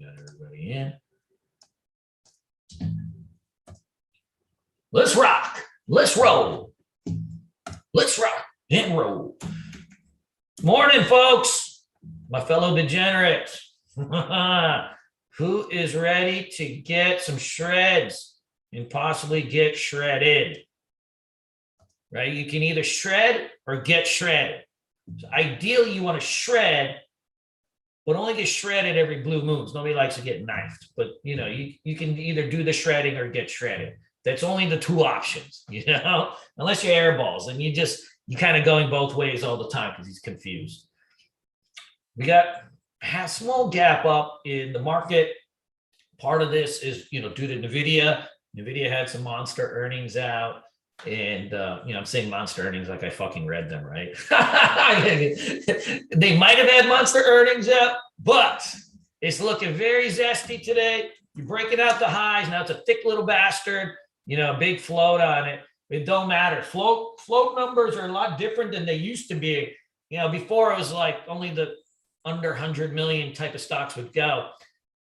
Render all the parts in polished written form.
Got everybody in. Let's rock. Let's roll. Let's rock and roll. Morning, folks. My fellow degenerates. Who is ready to get some shreds and possibly get shredded? Right? You can either shred or get shredded. So ideally, you want to shred, but only get shredded every blue moons. Nobody likes to get knifed, but you know, you can either do the shredding or get shredded. That's only the two options, you know, unless you're airballs and you kind of going both ways all the time because he's confused. We got a small gap up in the market. Part of this is, you know, due to NVIDIA. NVIDIA had some monster earnings out. And, you know, I'm saying monster earnings like I fucking read them, right? They might have had monster earnings out, but it's looking very zesty today. You're breaking out the highs. Now it's a thick little bastard, you know, a big float on it. It don't matter. Float numbers are a lot different than they used to be. You know, before it was like only the under 100 million type of stocks would go.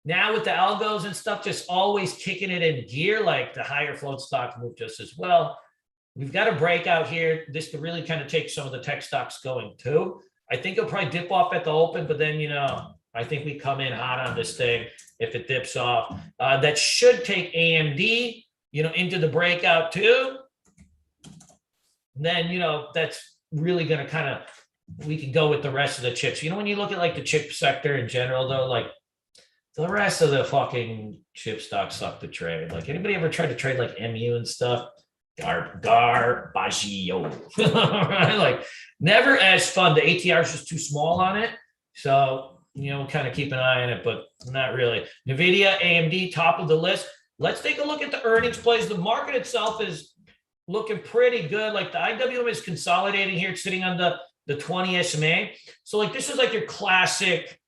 Now with the algos and stuff, just always kicking it in gear, like the higher float stocks move just as well. We've got a breakout here. This to really kind of take some of the tech stocks going too. I think it'll probably dip off at the open, but then, you know, I think we come in hot on this thing if it dips off. That should take AMD, you know, into the breakout too. And then, you know, that's really going to kind of, we can go with the rest of the chips. You know, when you look at like the chip sector in general though, like the rest of the fucking chip stocks suck to trade. Like anybody ever tried to trade like MU and stuff? Garbaggio. Right? Like never as fun. The ATR is just too small on it. So, you know, we'll kind of keep an eye on it, but not really. NVIDIA, AMD, top of the list. Let's take a look at the earnings plays. The market itself is looking pretty good. Like the IWM is consolidating here. It's sitting on the 20 SMA. So like this is like your classic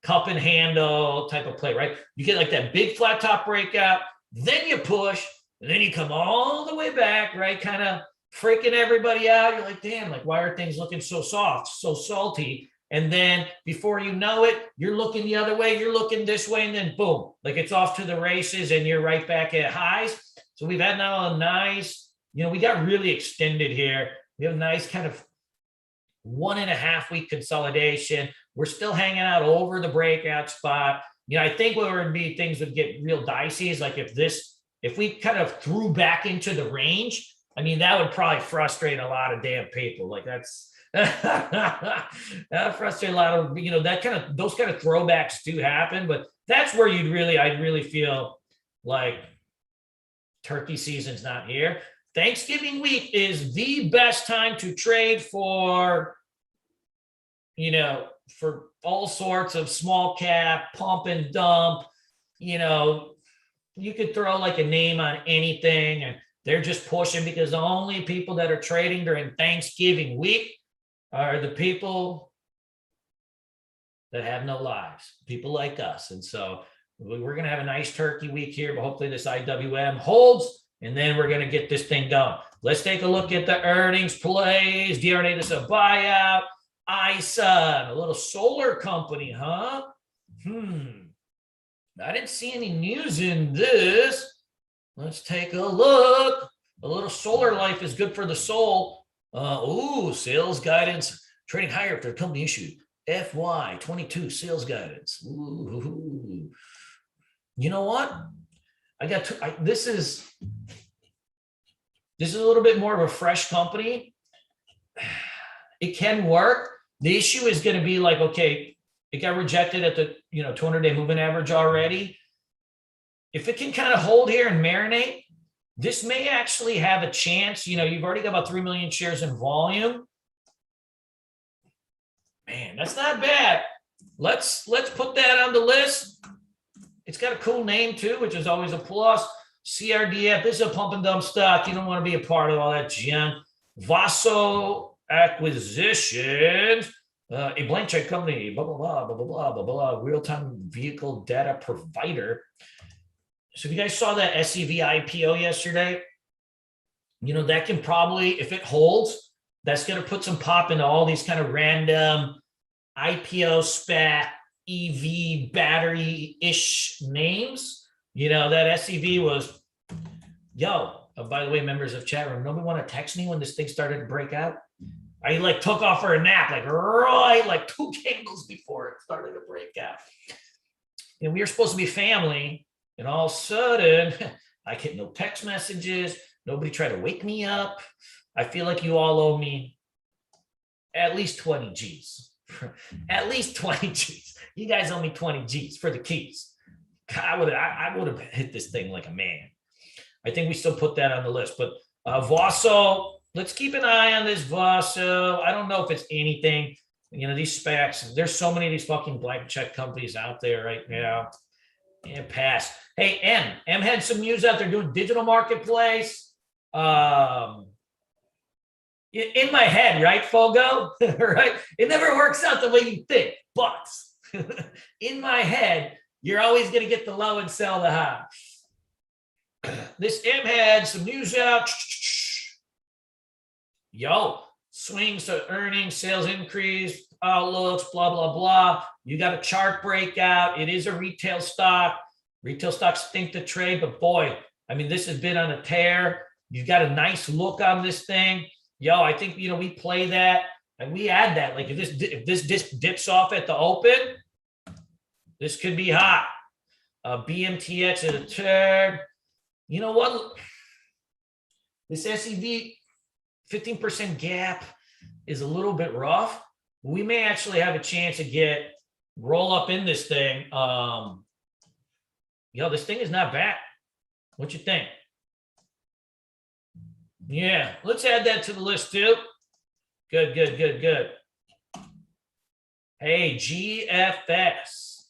cup and handle type of play, right? You get like that big flat top breakout, then you push, and then you come all the way back, right? Kind of freaking everybody out. You're like, damn, like, why are things looking so soft, so salty? And then before you know it, you're looking the other way, you're looking this way, and then boom, like it's off to the races and you're right back at highs. So we've had now a nice, you know, we got really extended here. We have a nice kind of 1.5 week consolidation. We're still hanging out over the breakout spot. You know, I think where would be things would get real dicey is like if we kind of threw back into the range, I mean, that would probably frustrate a lot of damn people. Like that's that frustrate a lot of, you know, that kind of, those kind of throwbacks do happen, but that's where I'd really feel like turkey season's not here. Thanksgiving week is the best time to trade for, you know, for all sorts of small cap, pump and dump, you know. You could throw like a name on anything and they're just pushing because the only people that are trading during Thanksgiving week are the people that have no lives, people like us. And so we're going to have a nice turkey week here, but hopefully this IWM holds and then we're going to get this thing going. Let's take a look at the earnings plays. DRNA, this is a buyout. ISUN, a little solar company, huh? I didn't see any news in this. Let's take a look. A little solar life is good for the soul. Sales guidance, trading higher after company issued FY22 sales guidance. Ooh. You know what? This is a little bit more of a fresh company. It can work. The issue is going to be like, okay, it got rejected at the 200-day moving average already. If it can kind of hold here and marinate, this may actually have a chance. You know, you've already got about 3 million shares in volume. Man, that's not bad. Let's put that on the list. It's got a cool name too, which is always a plus. CRDF, this is a pump and dump stock. You don't want to be a part of all that junk. Vaso Acquisitions. A blank check company, blah, blah, blah, blah, blah, blah, blah, real-time vehicle data provider. So if you guys saw that SEV IPO yesterday, you know, that can probably, if it holds, that's going to put some pop into all these kind of random IPO SPAC EV battery-ish names. That SEV was, by the way, members of chat room, nobody want to text me when this thing started to break out? I took off for a nap, right 2 candles before it started to break out. And we were supposed to be family, and all of a sudden, I get no text messages. Nobody tried to wake me up. I feel like you all owe me at least 20 G's. At least 20 G's. You guys owe me 20 G's for the keys. I would have hit this thing like a man. I think we still put that on the list. But Vaso, let's keep an eye on this Vaso. I don't know if it's anything. These specs, there's so many of these fucking blank check companies out there right now. Yeah, pass. Hey, M had some news out there doing digital marketplace. In my head, right, Fogo? Right? It never works out the way you think, but in my head, you're always going to get the low and sell the high. This M had some news out. Swings to earnings, sales increase, outlooks, blah, blah, blah. You got a chart breakout. It is a retail stock. Retail stocks stink to trade, but boy, this has been on a tear. You've got a nice look on this thing. I think, we play that and we add that. If this dips off at the open, this could be hot. BMTX at a turn. You know what? This SEV 15% gap is a little bit rough. We may actually have a chance to roll up in this thing. This thing is not bad. What you think? Yeah, let's add that to the list too. Good. Hey, GFS.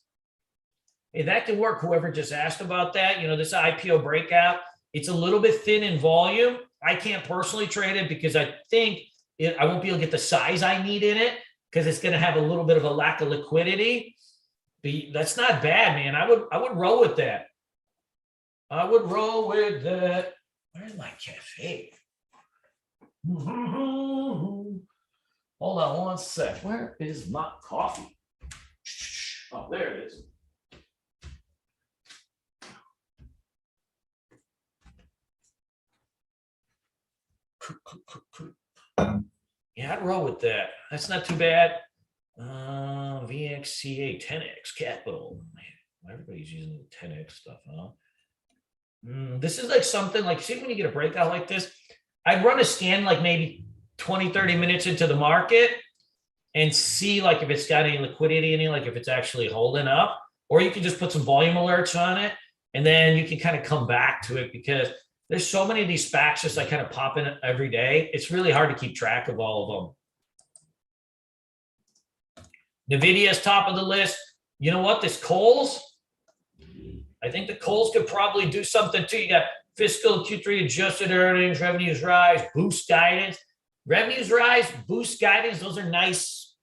Hey, that can work. Whoever just asked about that, this IPO breakout, it's a little bit thin in volume. I can't personally trade it because I think I won't be able to get the size I need in it because it's going to have a little bit of a lack of liquidity. But that's not bad, man. I would roll with that. I would roll with that. Where's my cafe? Hold on one sec. Where is my coffee? Oh, there it is. Yeah, I'd roll with that. That's not too bad. VXCA 10X Capital. Man, everybody's using the 10X stuff, huh? This is something see when you get a breakout like this, I'd run a scan maybe 20, 30 minutes into the market and see if it's got any liquidity in it, if it's actually holding up, or you can just put some volume alerts on it and then you can kind of come back to it because there's so many of these SPACs just kind of pop in every day. It's really hard to keep track of all of them. NVIDIA is top of the list. You know what? This Kohl's, I think the Kohl's could probably do something too. You got fiscal Q3 adjusted earnings, revenues rise, boost guidance. Revenues rise, boost guidance. Those are nice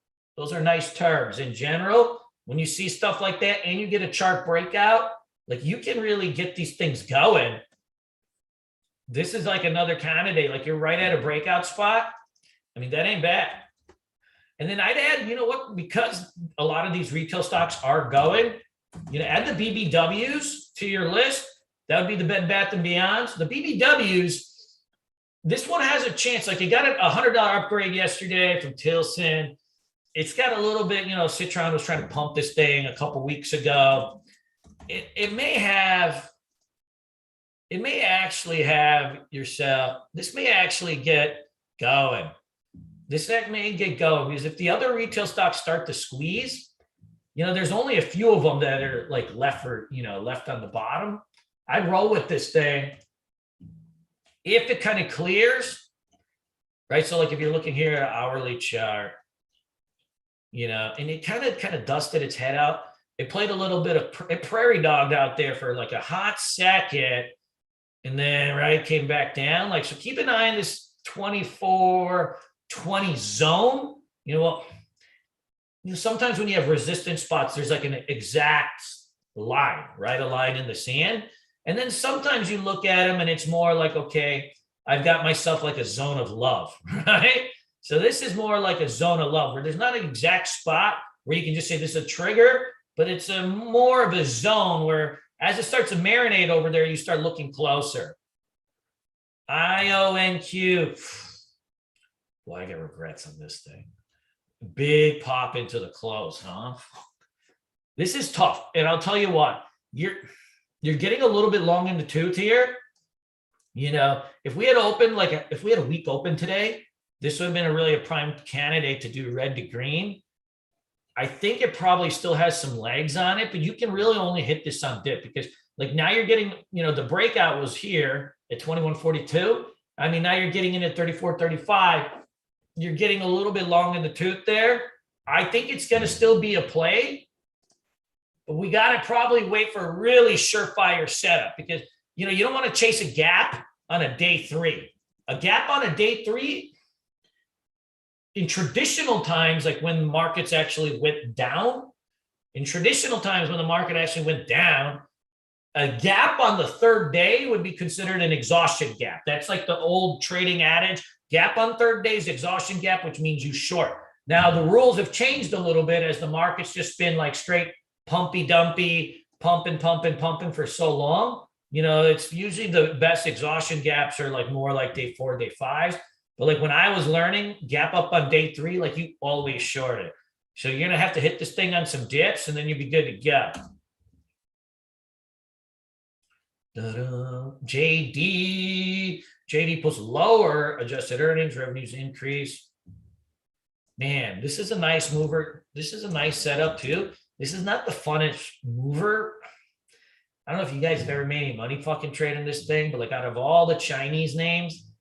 terms. In general, when you see stuff like that and you get a chart breakout, you can really get these things going. This is another candidate. You're right at a breakout spot. That ain't bad. And then I'd add, you know what, because a lot of these retail stocks are going, add the BBWs to your list. That would be the Bed Bath & Beyonds. The BBWs, this one has a chance. It got a $100 upgrade yesterday from Tilson. It's got a little bit, Citron was trying to pump this thing a couple weeks ago. It may actually have yourself, this may actually get going. This may get going because if the other retail stocks start to squeeze, there's only a few of them that are left on the bottom. I'd roll with this thing if it kind of clears, right? So if you're looking here at an hourly chart, and it kind of dusted its head out. It played a little bit of it prairie dogged out there for a hot second. And then, came back down. So keep an eye on this 24-20 zone. Sometimes when you have resistance spots, there's an exact line, right? A line in the sand. And then sometimes you look at them and it's more okay, I've got myself a zone of love, right? So this is more like a zone of love where there's not an exact spot where you can just say this is a trigger. but it's a more of a zone where as it starts to marinate over there, you start looking closer. IONQ. Well, I get regrets on this thing. Big pop into the close, huh? This is tough. And I'll tell you what, you're getting a little bit long in the tooth here. You know, if we had opened if we had a weak open today, this would have been a prime candidate to do red to green. I think it probably still has some legs on it, but you can really only hit this on dip because like now you're getting, the breakout was here at 2142. I mean, now you're getting in at 34.35. You're getting a little bit long in the tooth there. I think it's going to still be a play, but we got to probably wait for a really surefire setup because, you don't want to chase a gap on a day 3. A gap on a day 3 in traditional times, like when markets actually went down, a gap on the 3rd day would be considered an exhaustion gap. That's like the old trading adage, gap on 3rd day is exhaustion gap, which means you short. Now the rules have changed a little bit as the market's just been like straight pumpy dumpy, pumping for so long. It's usually the best exhaustion gaps are like more like day 4, day 5. But like when I was learning, gap up on day 3, like you always short it. So you're going to have to hit this thing on some dips and then you'll be good to go. JD puts lower adjusted earnings, revenues increase. Man, this is a nice mover. This is a nice setup too. This is not the funnest mover. I don't know if you guys have ever made any money fucking trading this thing, but like out of all the Chinese names,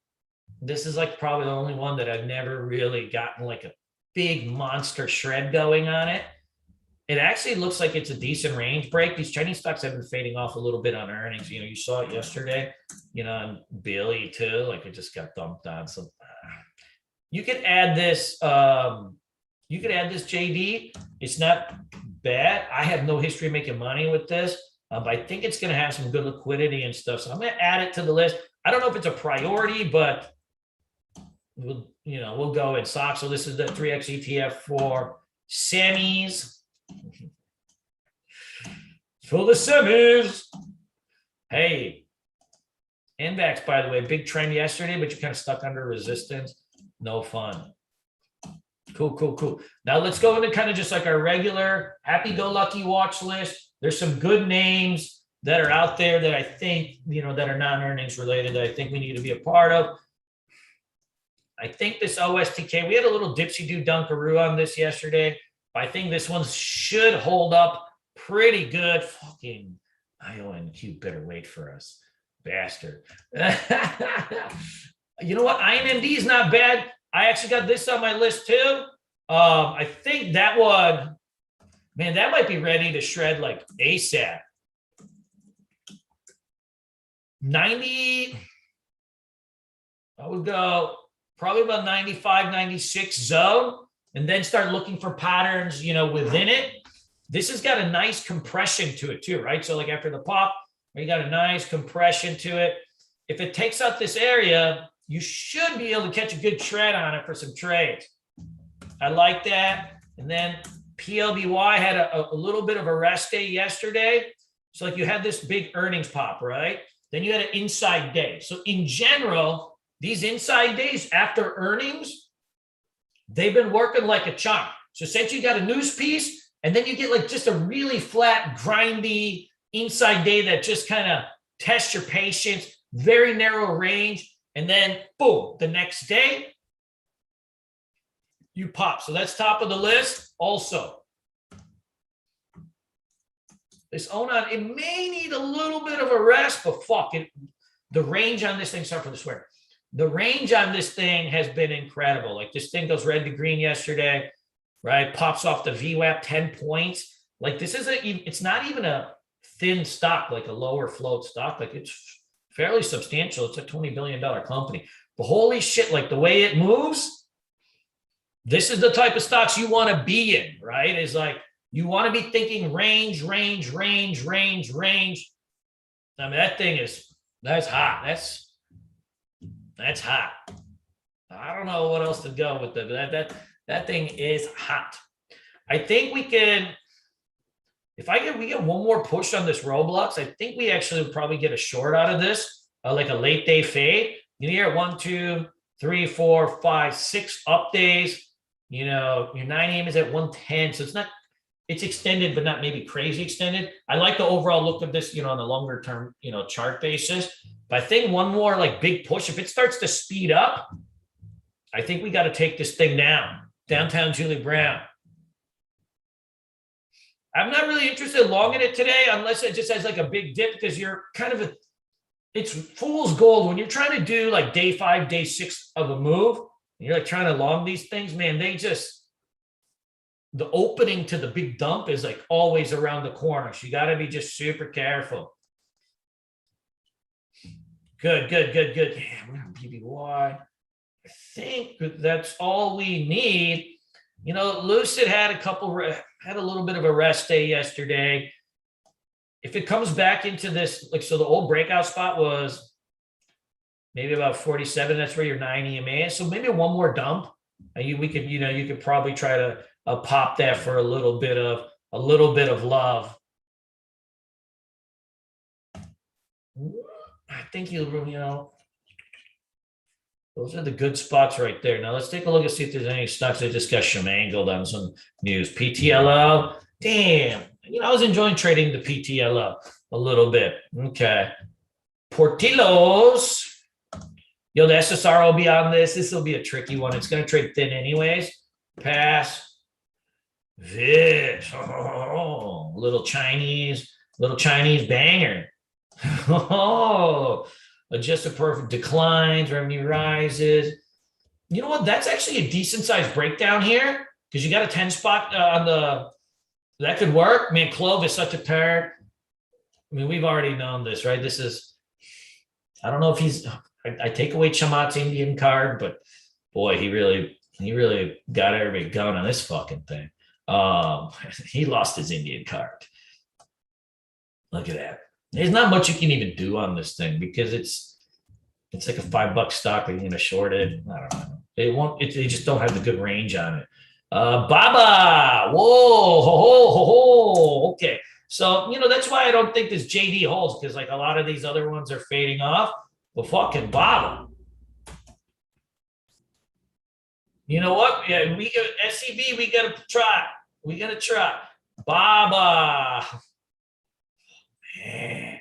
this is like probably the only one that I've never really gotten like a big monster shred going on it. It actually looks like it's a decent range break. These Chinese stocks have been fading off a little bit on earnings. You saw it yesterday, and Billy too, like it just got dumped on. So you could add this, JD. It's not bad. I have no history of making money with this. But I think it's going to have some good liquidity and stuff. So I'm going to add it to the list. I don't know if it's a priority, but we'll go in stock. So this is the 3X ETF for semis. For the semis. Hey, index, by the way, big trend yesterday, but you kind of stuck under resistance. No fun. Cool. Now let's go into kind of just like our regular happy-go-lucky watch list. There's some good names that are out there that I think, that are non-earnings related that I think we need to be a part of. I think this OSTK, we had a little dipsy-do dunkaroo on this yesterday, but I think this one should hold up pretty good. Fucking IONQ better wait for us, bastard. You know what? INMD is not bad. I actually got this on my list too. I think that one, man, that might be ready to shred like ASAP. 90, I would go probably about 95, 96 zone, and then start looking for patterns, within it. This has got a nice compression to it too, right? So like after the pop, you got a nice compression to it. If it takes out this area, you should be able to catch a good shred on it for some trades. I like that. And then PLBY had a little bit of a rest day yesterday. So like you had this big earnings pop, right? Then you had an inside day. So in general, these inside days after earnings, they've been working like a chunk. So since you got a news piece, and then you get like just a really flat, grindy inside day that just kind of tests your patience, very narrow range. And then boom, the next day, you pop. So that's top of the list. Also, this Onan, it may need a little bit of a rest, but fuck it. The range on this thing, sorry for the swear. The range on this thing has been incredible. Like this thing goes red to green yesterday, right? Pops off the VWAP 10 points. Like this is it's not even a thin stock, like a lower float stock. Like it's fairly substantial. It's a $20 billion company. But holy shit, like the way it moves, this is the type of stocks you want to be in, right? Is like you want to be thinking range. I mean, that thing that's hot. That's hot. I don't know what else to go with it. That thing is hot. I think we can If we get one more push on this Roblox, I think we actually would probably get a short out of this, like a late day fade. You're at 1, 2, 3, 4, 5, 6 up days. Your 9 a.m. is at 110. So it's extended, but not maybe crazy extended. I like the overall look of this, on the longer term, chart basis. But I think one more like big push, if it starts to speed up, I think we got to take this thing down. Downtown Julie Brown. I'm not really interested in longing it today unless it just has like a big dip, because you're kind of it's fool's gold when you're trying to do like day 5, day 6 of a move. And you're like trying to long these things, man. The opening to the big dump is like always around the corner. So you got to be just super careful. Good. Yeah, we're on BBY. I think that's all we need. Lucid had a little bit of a rest day yesterday. If it comes back into this, so the old breakout spot was maybe about 47. That's where your 9 EMA is. So maybe one more dump. You could probably try to pop that for a little bit of love. I think those are the good spots right there. Now let's take a look and see if there's any stocks that just got shamangled on some news. PTLO, damn. I was enjoying trading the PTLO a little bit. Okay. Portillo's. The SSR will be on this. This will be a tricky one. It's going to trade thin anyways. Pass. Vish. Oh, little Chinese banger. Oh, adjusted perfect declines, revenue rises. You know what? That's actually a decent sized breakdown here, because you got a 10 spot on that could work. Man, Clove is such a turd. We've already known this, right? I don't know if I take away Chamat's Indian card, but boy, he really got everybody going on this fucking thing. He lost his Indian card. Look at that. There's not much you can even do on this thing, because it's like a $5 stock that you're gonna short it. I don't know. They just don't have the good range on it. Baba, whoa, ho. Okay, so that's why I don't think this JD holds, because like a lot of these other ones are fading off. But fucking Baba. You know what? Yeah, SCB. We gotta try. Baba. Man.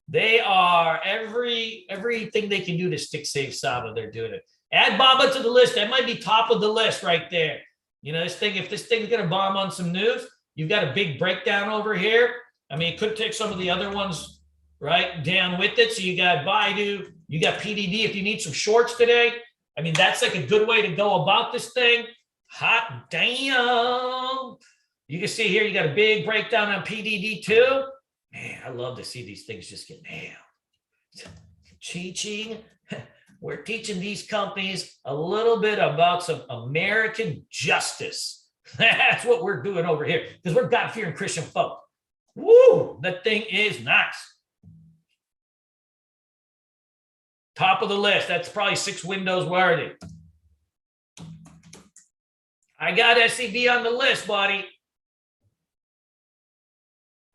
They are everything they can do to stick safe Saba, they're doing it. Add Baba to the list. That might be top of the list right there. If this thing's gonna bomb on some news, you've got a big breakdown over here. It could take some of the other ones right down with it. So you got Baidu, you got PDD. If you need some shorts today, that's like a good way to go about this thing. Hot damn. You can see here, you got a big breakdown on PDD too. Man, I love to see these things just get nailed. We're teaching these companies a little bit about some American justice. That's what we're doing over here, because we're God-fearing Christian folk. Woo, that thing is nice. Top of the list. That's probably 6 windows worthy. I got SCV on the list, buddy.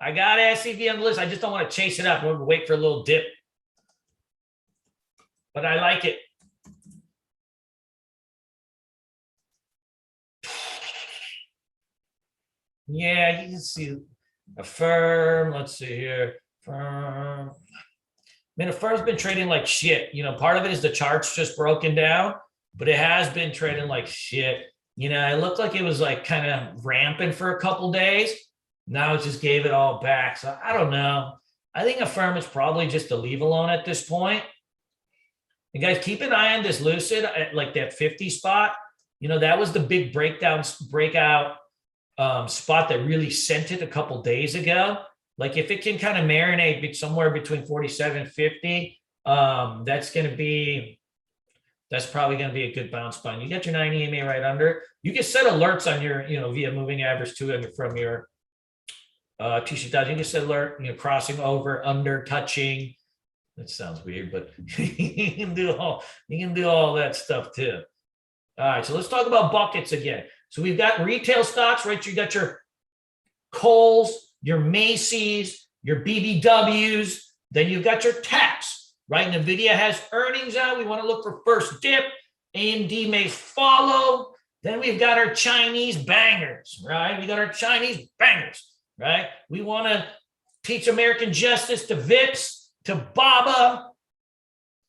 I got SCV on the list. I just don't want to chase it up. I'm going to wait for a little dip. But I like it. Yeah, you can see Affirm. Let's see here. Affirm. Affirm's been trading like shit. Part of it is the chart's just broken down, but it has been trading like shit. It looked like it was like kind of rampant for a couple days. Now it just gave it all back. So I don't know. I think Affirm is probably just a leave alone at this point. And guys, keep an eye on this Lucid at like that 50 spot. That was the big breakout spot that really sent it a couple days ago. Like if it can kind of marinate somewhere between 47 and 50, that's probably going to be a good bounce spot. You got your 9 EMA right under. You can set alerts on your, via moving average too, and from your T-shirt. You can set alert, crossing over, under, touching. That sounds weird, but you can do all that stuff too. All right, so let's talk about buckets again. So we've got retail stocks, right? You got your Kohl's, your Macy's, your BBWs. Then you've got your tax, right? NVIDIA has earnings out. We want to look for first dip. AMD may follow. Then we've got our Chinese bangers, right? We got our Chinese bangers, right? We want to teach American justice to VIX, to Baba,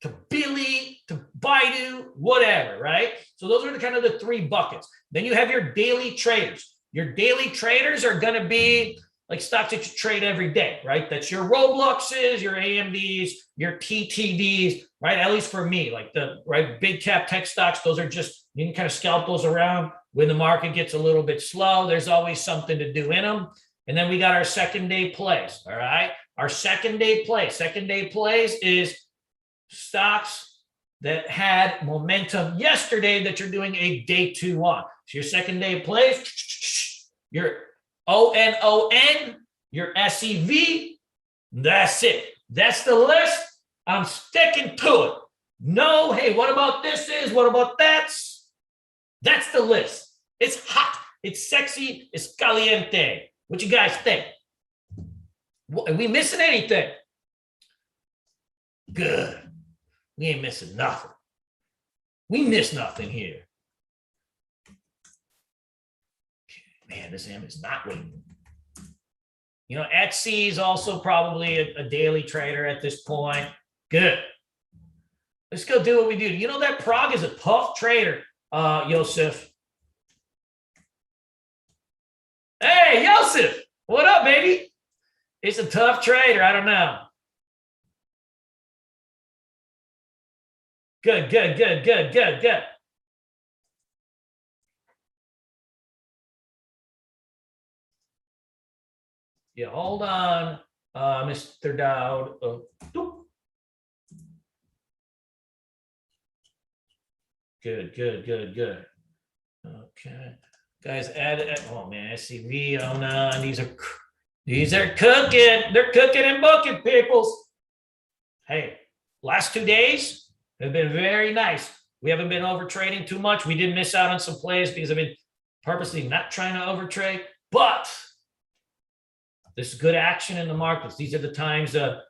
to Billy, to Baidu, whatever, right? So those are the kind of the three buckets. Then you have your daily traders. Your daily traders are going to be like stocks that you trade every day, right? That's your Robloxes, your AMDs, your TTDs, right? At least for me, like the right big cap tech stocks, those are just, you can kind of scalp those around when the market gets a little bit slow. There's always something to do in them. And then we got our second day plays, all right? Our second day plays is stocks that had momentum yesterday that you're doing a day two on. So your second day plays, your ONON, your SEV, that's it. That's the list. I'm sticking to it. No, hey, what about this is? What about that? That's the list. It's hot. It's sexy. It's caliente. What you guys think? Are we missing anything? Good. We ain't missing nothing. We miss nothing here. Man, this M is not waiting. You know, Etsy is also probably a daily trader at this point. Good. Let's go do what we do. You know that Prague is a tough trader, Yosef. Hey, Yosef, what up, baby? It's a tough trader. I don't know. Good. Yeah, hold on, Mr. Dowd. Good. Okay, guys, add. Oh man, SCV. Oh no, these are cooking. They're cooking and booking, peoples. Hey, last 2 days have been very nice. We haven't been over trading too much. We did miss out on some plays because I've been purposely not trying to overtrade, but there's good action in the markets. These are the times to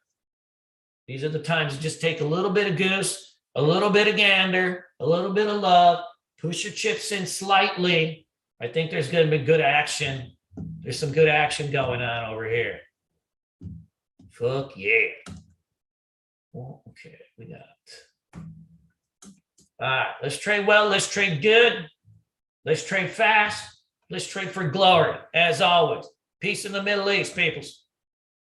just take a little bit of goose, a little bit of gander, a little bit of love, push your chips in slightly. I think there's going to be good action. There's some good action going on over here. Fuck yeah. Well, okay, we got. All right, let's trade well. Let's trade good. Let's trade fast. Let's trade for glory, as always. Peace in the Middle East, peoples.